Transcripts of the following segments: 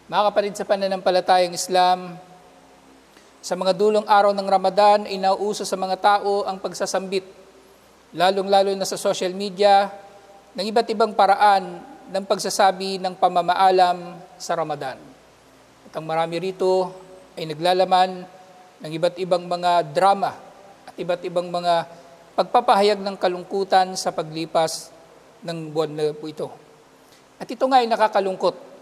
Mga kapatid sa pananampalatayang Islam, sa mga dulong araw ng Ramadan ay nauuso sa mga tao ang pagsasambit, lalong-lalo na sa social media, ng iba't ibang paraan ng pagsasabi ng pamamaalam sa Ramadan. At ang marami rito ay naglalaman ng iba't ibang mga drama at iba't ibang mga pagpapahayag ng kalungkutan sa paglipas ng buwan na po ito. At ito nga ay nakakalungkot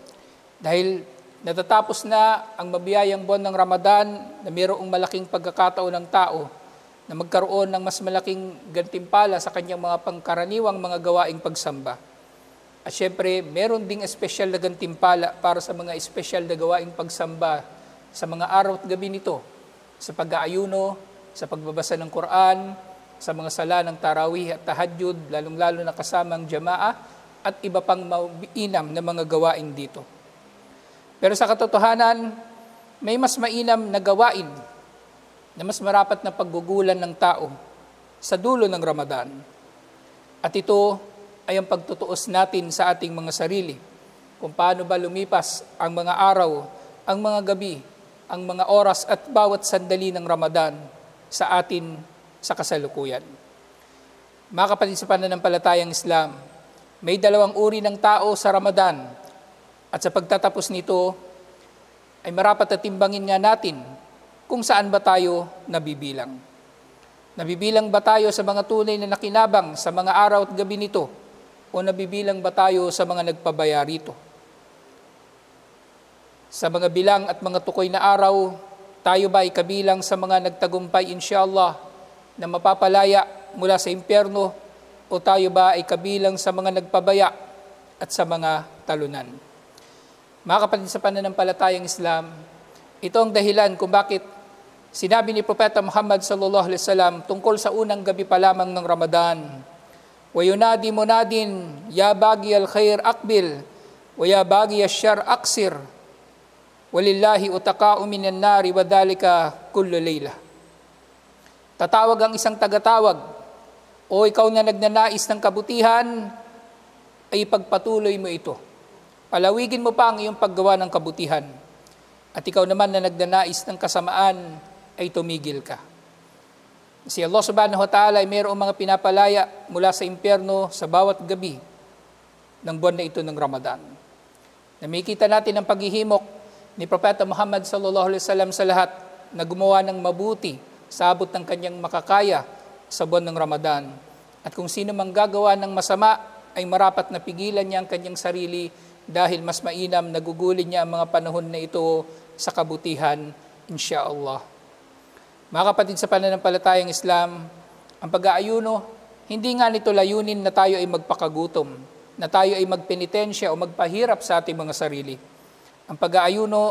dahil natatapos na ang mabiyayang buwan ng Ramadan na mayroong malaking pagkakataon ng tao na magkaroon ng mas malaking gantimpala sa kanyang mga pangkaraniwang mga gawaing pagsamba. At syempre, meron ding espesyal na gantimpala para sa mga espesyal na gawaing pagsamba sa mga araw at gabi nito, sa pag-aayuno, sa pagbabasa ng Quran, sa mga sala ng tarawih at tahajjud, lalong-lalo na kasamang jamaa at iba pang mainam na mga gawain dito. Pero sa katotohanan, may mas mainam na gawain na mas marapat na paggugulan ng tao sa dulo ng Ramadan. At ito ay ang pagtutuos natin sa ating mga sarili, kung paano ba lumipas ang mga araw, ang mga gabi, ang mga oras at bawat sandali ng Ramadan sa atin sa kasalukuyan. Mga kapatid sa pananampalatayang Islam, may dalawang uri ng tao sa Ramadan. At sa pagtatapos nito, ay marapat na timbangin nga natin kung saan ba tayo nabibilang. Nabibilang ba tayo sa mga tunay na nakinabang sa mga araw at gabi nito? O nabibilang ba tayo sa mga nagpabaya rito? Sa mga bilang at mga tukoy na araw, tayo ba ay kabilang sa mga nagtagumpay inshallah na mapapalaya mula sa impyerno? O tayo ba ay kabilang sa mga nagpabaya at sa mga talunan? Mga kapatid sa pananampalatayang Islam, ito ang dahilan kung bakit sinabi ni Propeta Muhammad sallallahu alaihi wasallam tungkol sa unang gabi pa lamang ng Ramadan, "Wa yunadi munadin, ya bagi al-khair aqbil, wa ya bagi ash-shar aqsir, walillahi utaqa'u minan nari wa dhalika kullu layla." Tatawag ang isang tagatawag, "O ikaw na nagnanais ng kabutihan, ay ipagpatuloy mo ito. Palawigin mo pa ang iyong paggawa ng kabutihan. At ikaw naman na nagnanais ng kasamaan, ay tumigil ka." Si Allah subhanahu wa ta'ala ay mayroong mga pinapalaya mula sa impyerno sa bawat gabi ng buwan na ito ng Ramadan. Namikita natin ang paghihimok ni Propeta Muhammad sallallahu alaihi wasallam sa lahat na gumawa ng mabuti sa abot ng kanyang makakaya sa buwan ng Ramadan. At kung sino mang gagawa ng masama, ay marapat na pigilan niya ang kanyang sarili dahil mas mainam nagugulin niya ang mga panahon na ito sa kabutihan, insyaallah. Mga kapatid sa pananampalatayang Islam, ang pag-aayuno, hindi nga nito layunin na tayo ay magpakagutom, na tayo ay magpenitensya o magpahirap sa ating mga sarili. Ang pag-aayuno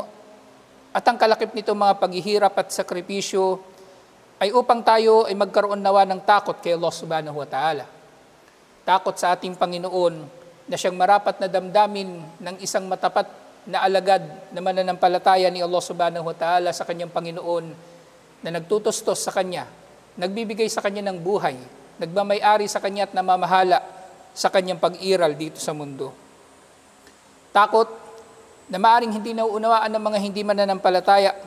at ang kalakip nito mga paghihirap at sakripisyo ay upang tayo ay magkaroon nawa ng takot kay Allah subhanahu wa ta'ala. Takot sa ating Panginoon na siyang marapat na damdamin ng isang matapat na alagad na mananampalataya ni Allah subhanahu wa ta'ala sa kanyang Panginoon na nagtutustos sa kanya, nagbibigay sa kanya ng buhay, nagmamay-ari sa kanya at namamahala sa kanyang pag-iral dito sa mundo. Takot na maaring hindi nauunawaan ng mga hindi mananampalataya,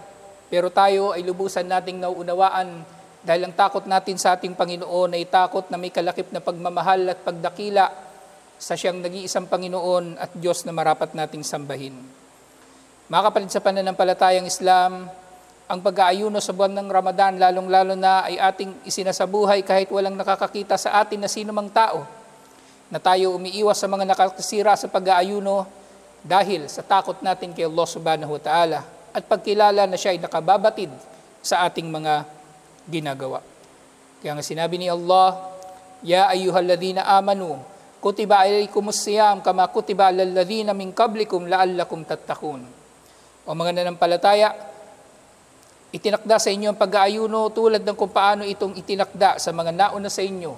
pero tayo ay lubusan nating nauunawaan dahil ang takot natin sa ating Panginoon ay takot na may kalakip na pagmamahal at pagdakila sa siyang nag-iisang Panginoon at Diyos na marapat nating sambahin. Mga kapatid sa pananampalatayang Islam, ang pag-aayuno sa buwan ng Ramadan, lalong-lalo na ay ating isinasabuhay kahit walang nakakakita sa atin na sino mang tao, na tayo umiiwas sa mga nakakasira sa pag-aayuno dahil sa takot natin kay Allah subhanahu wa ta'ala at pagkilala na siya ay nakababatid sa ating mga ginagawa. Kaya nga sinabi ni Allah, "Ya ayyuhalladhina amanu, kutiba alaykumus siyam kama kutiba alal ladzina min qablikum la'allakum tattaqun." O mga nanampalataya, itinakda sa inyo ang pag-aayuno tulad ng kung paano itong itinakda sa mga nauna sa inyo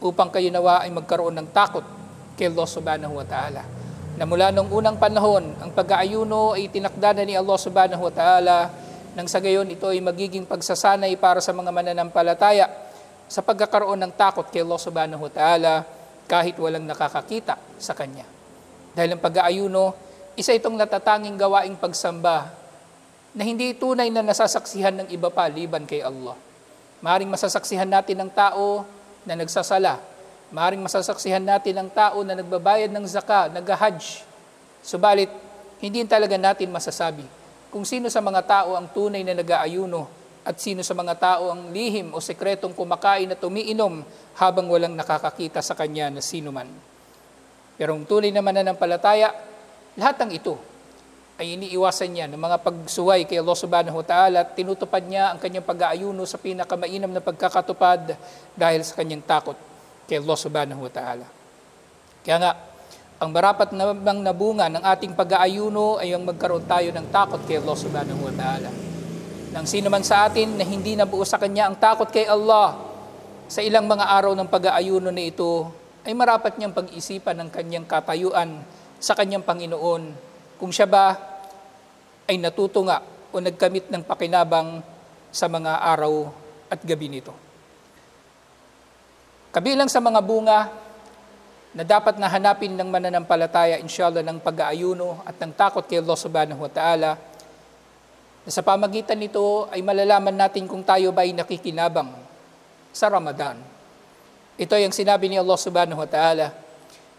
upang kayo nawa ay magkaroon ng takot kay Allah subhanahu wa ta'ala. Na mula nung unang panahon, ang pag-aayuno ay itinakda na ni Allah subhanahu wa ta'ala nang sa gayon ito ay magiging pagsasanay para sa mga mananampalataya sa pagkakaroon ng takot kay Allah subhanahu wa ta'ala kahit walang nakakakita sa Kanya. Dahil ang pag-aayuno isa itong natatanging gawaing pagsamba na hindi tunay na nasasaksihan ng iba pa liban kay Allah. Maaaring masasaksihan natin ng tao na nagsasala. Maaaring masasaksihan natin ng tao na nagbabayad ng zaka, nag-hajj. Subalit, hindi talaga natin masasabi kung sino sa mga tao ang tunay na nag-aayuno at sino sa mga tao ang lihim o sekretong kumakain at umiinom habang walang nakakakita sa kanya na sino man. Pero ang tunay na mananampalataya, lahat ng ito ay iniiwasan niya ng mga pagsuway kay Allah subhanahu wa ta'ala at tinutupad niya ang kanyang pag-aayuno sa pinakamainam na pagkakatupad dahil sa kanyang takot kay Allah subhanahu wa ta'ala. Kaya nga, ang marapat na bunga ng ating pag-aayuno ay ang magkaroon tayo ng takot kay Allah subhanahu wa ta'ala. Nang sino man sa atin na hindi nabuo sa kanya ang takot kay Allah sa ilang mga araw ng pag-aayuno na ito, ay marapat niyang pag-isipan ng kanyang katayuan sa kanyang Panginoon kung siya ba ay natutunga o nagkamit ng pakinabang sa mga araw at gabi nito. Kabilang sa mga bunga na dapat na hanapin ng mananampalataya, inshallah, ng pag-aayuno at ng takot kay Allah subhanahu wa ta'ala, na sa pamagitan nito ay malalaman natin kung tayo ba ay nakikinabang sa Ramadan. Ito ay ang sinabi ni Allah subhanahu wa ta'ala,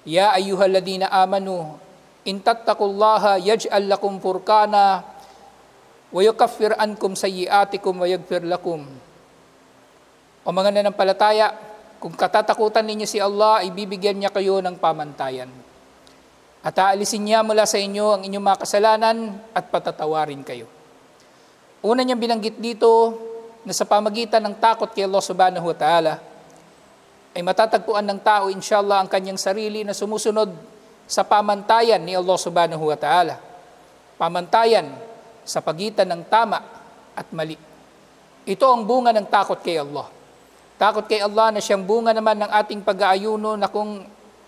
Ya ayyuhalladhina amanu, in tattaqullaha yaj'al lakum furqana wa yukaffir ankum sayyi'atikum wa yaghfir lakum. O mga nanampalataya, kung katatakutan ninyo si Allah, ay bibigyan niya kayo ng pamantayan. At aalisin niya mula sa inyo ang inyong mga kasalanan at patatawarin kayo. Una niyang binanggit dito na sa pamagitan ng takot kay Allah subhanahu wa ta'ala, ay matatagpuan ng tao, inshallah, ang kanyang sarili na sumusunod sa pamantayan ni Allah subhanahu wa ta'ala. Pamantayan sa pagitan ng tama at mali. Ito ang bunga ng takot kay Allah. Takot kay Allah na siyang bunga naman ng ating pag-aayuno, na kung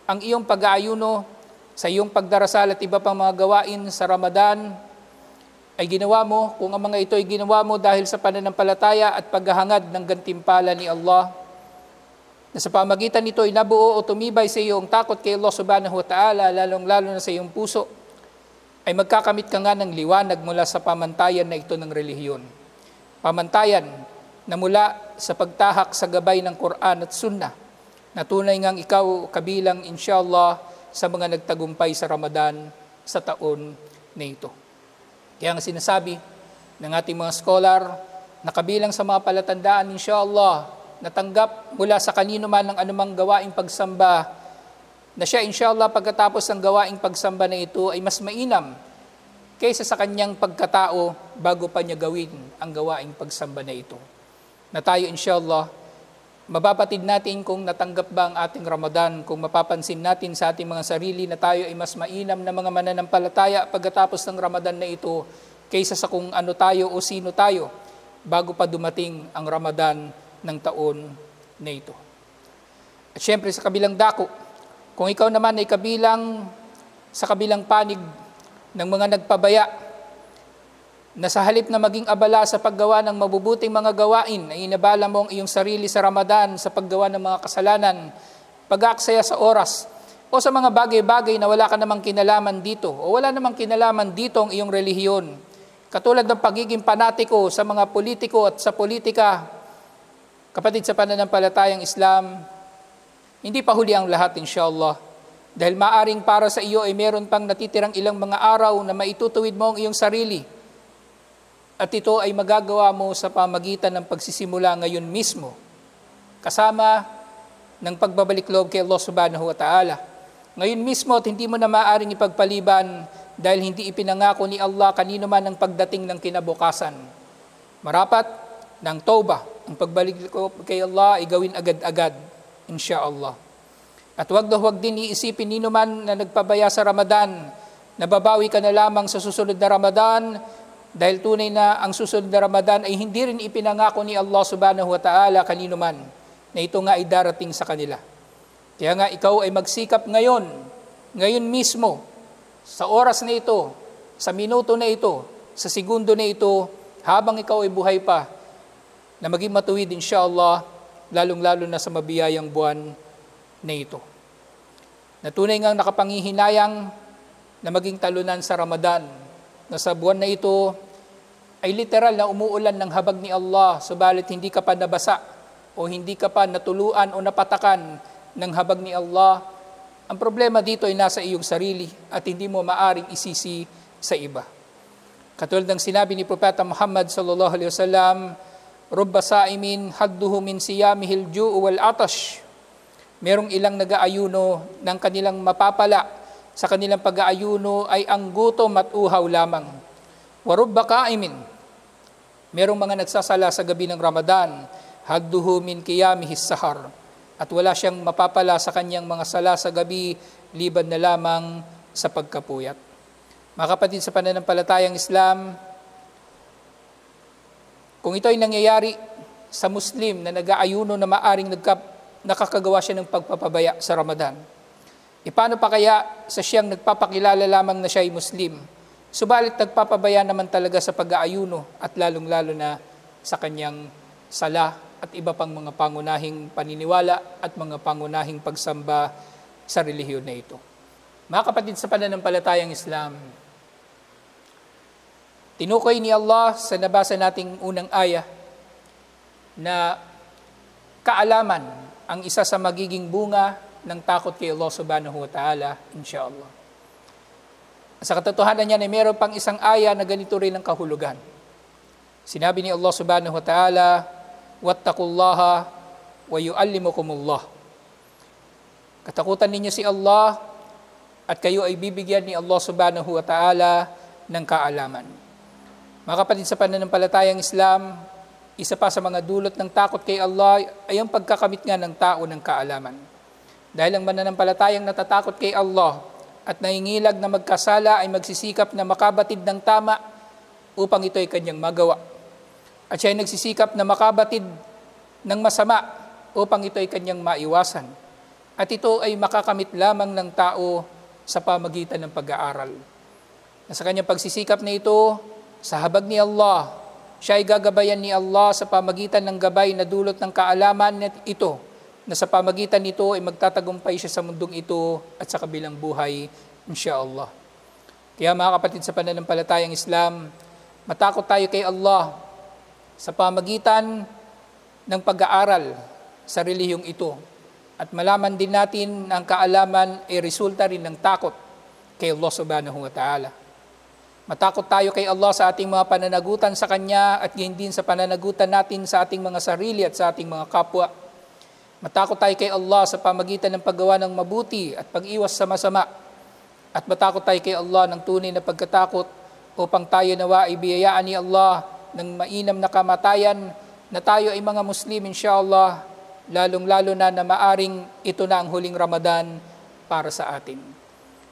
ang iyong pag-aayuno sa iyong pagdarasal at iba pang mga gawain sa Ramadan ay ginawa mo, kung ang mga ito ay ginawa mo dahil sa pananampalataya at paghahangad ng gantimpala ni Allah, na sa pamagitan nito ay nabuo o tumibay sa iyo ang takot kay Allah subhanahu wa ta'ala, lalong-lalo na sa iyong puso, ay magkakamit ka nga ng liwanag mula sa pamantayan na ito ng relihiyon. Pamantayan na mula sa pagtahak sa gabay ng Quran at Sunnah, na tunay ngang ikaw kabilang, inshallah, sa mga nagtagumpay sa Ramadan sa taon na ito. Kaya nga sinasabi ng ating mga scholar na kabilang sa mga palatandaan, inshallah, natanggap mula sa kanino man ng anumang gawaing pagsamba, na siya, inshallah, pagkatapos ng gawaing pagsamba na ito ay mas mainam kaysa sa kanyang pagkatao bago pa niya gawin ang gawaing pagsamba na ito. Na tayo, inshallah, mapapatid natin kung natanggap ba ang ating Ramadan, kung mapapansin natin sa ating mga sarili na tayo ay mas mainam na mga mananampalataya pagkatapos ng Ramadan na ito kaysa sa kung ano tayo o sino tayo bago pa dumating ang Ramadan ng taon na ito. At syempre sa kabilang dako, kung ikaw naman ay kabilang sa kabilang panig ng mga nagpabaya, na sa halip na maging abala sa paggawa ng mabubuting mga gawain, ay inabala mo ang iyong sarili sa Ramadan sa paggawa ng mga kasalanan, pag-aaksaya sa oras, o sa mga bagay-bagay na wala ka namang kinalaman dito, o wala namang kinalaman dito ang iyong relihiyon. Katulad ng pagiging panatiko sa mga politiko at sa politika. Kapatid sa pananampalatayang Islam, hindi pa huli ang lahat, inshallah. Dahil maaring para sa iyo ay meron pang natitirang ilang mga araw na maitutuwid mo ang iyong sarili. At ito ay magagawa mo sa pamagitan ng pagsisimula ngayon mismo, kasama ng pagbabalik loob kay Allah subhanahu wa ta'ala. Ngayon mismo at hindi mo na maaaring ipagpaliban dahil hindi ipinangako ni Allah kanino man ang pagdating ng kinabukasan. Marapat ng tauba, ang pagbalik ko kay Allah ay gawin agad-agad, insyaallah. At huwag din iisipin nino man na nagpabaya sa Ramadan, nababawi ka na lamang sa susunod na Ramadan, dahil tunay na ang susunod na Ramadan ay hindi rin ipinangako ni Allah subhanahu wa ta'ala kanino man, na ito nga ay darating sa kanila. Kaya nga ikaw ay magsikap ngayon mismo, sa oras na ito, sa minuto na ito, sa segundo na ito, habang ikaw ay buhay pa, na maging matuwid, inshallah, lalong-lalo na sa mabiyayang buwan na ito. Na tunay ngang nakapangihinayang na maging talunan sa Ramadan, na sa buwan na ito ay literal na umuulan ng habag ni Allah, subalit hindi ka pa nabasa o hindi ka pa natuluan o napatakan ng habag ni Allah. Ang problema dito ay nasa iyong sarili at hindi mo maaring isisi sa iba. Katulad ng sinabi ni Propeta Muhammad sallallahu alaihi wasallam, "Rubba sa'imin hadduhu min siyamihil ju'u wal atash." Merong ilang nag-aayuno ng kanilang mapapala sa kanilang pag-aayuno ay ang gutom at uhaw lamang. Wa rubba qa'imin. Merong mga nagsasala sa gabi ng Ramadan, hadduhu min qiyamihis sahar. At wala siyang mapapala sa kanyang mga sala sa gabi, liban na lamang sa pagkapuyat. Mga kapatid sa pananampalatayang Islam, kung ito ay nangyayari sa Muslim na nag-aayuno na maaring nakakagawa siya ng pagpapabaya sa Ramadan, paano pa kaya sa siyang nagpapakilala lamang na siya ay Muslim, subalit nagpapabaya naman talaga sa pag-aayuno at lalong-lalo na sa kanyang sala at iba pang mga pangunahing paniniwala at mga pangunahing pagsamba sa relihiyon na ito. Mga kapatid sa pananampalatayang Islam, tinukoy ni Allah sa nabasa nating unang aya na kaalaman ang isa sa magiging bunga ng takot kay Allah subhanahu wa ta'ala, insyaAllah. Sa katotohanan niya ay meron pang isang aya na ganito rin ang kahulugan. Sinabi ni Allah subhanahu wa ta'ala, "Wattaqullaha wa yu'allimukumullah." Katakutan ninyo si Allah at kayo ay bibigyan ni Allah subhanahu wa ta'ala ng kaalaman. Mga kapatid sa pananampalatayang Islam, isa pa sa mga dulot ng takot kay Allah ay ang pagkakamit nga ng tao ng kaalaman. Dahil ang mananampalatayang natatakot kay Allah at nangingilag na magkasala ay magsisikap na makabatid ng tama upang ito ay kanyang magawa. At siya ay nagsisikap na makabatid ng masama upang ito ay kanyang maiwasan. At ito ay makakamit lamang ng tao sa pamagitan ng pag-aaral. Sa kanyang pagsisikap na ito, sa habag ni Allah, siya ay gagabayan ni Allah sa pamagitan ng gabay na dulot ng kaalaman ito, na sa pamagitan nito ay magtatagumpay siya sa mundong ito at sa kabilang buhay, insyaAllah. Kaya mga kapatid sa pananampalatayang Islam, matakot tayo kay Allah sa pamagitan ng pag-aaral sa relihiyong ito. At malaman din natin na ang kaalaman ay resulta rin ng takot kay Allah subhanahu wa ta'ala. Matakot tayo kay Allah sa ating mga pananagutan sa Kanya at gayon din sa pananagutan natin sa ating mga sarili at sa ating mga kapwa. Matakot tayo kay Allah sa pamagitan ng paggawa ng mabuti at pag-iwas sa masama. At matakot tayo kay Allah ng tunay na pagkatakot upang tayo nawa ibiyayaan ni Allah ng mainam na kamatayan na tayo ay mga Muslim insyaAllah, lalong-lalo na maaring ito na ang huling Ramadan para sa atin.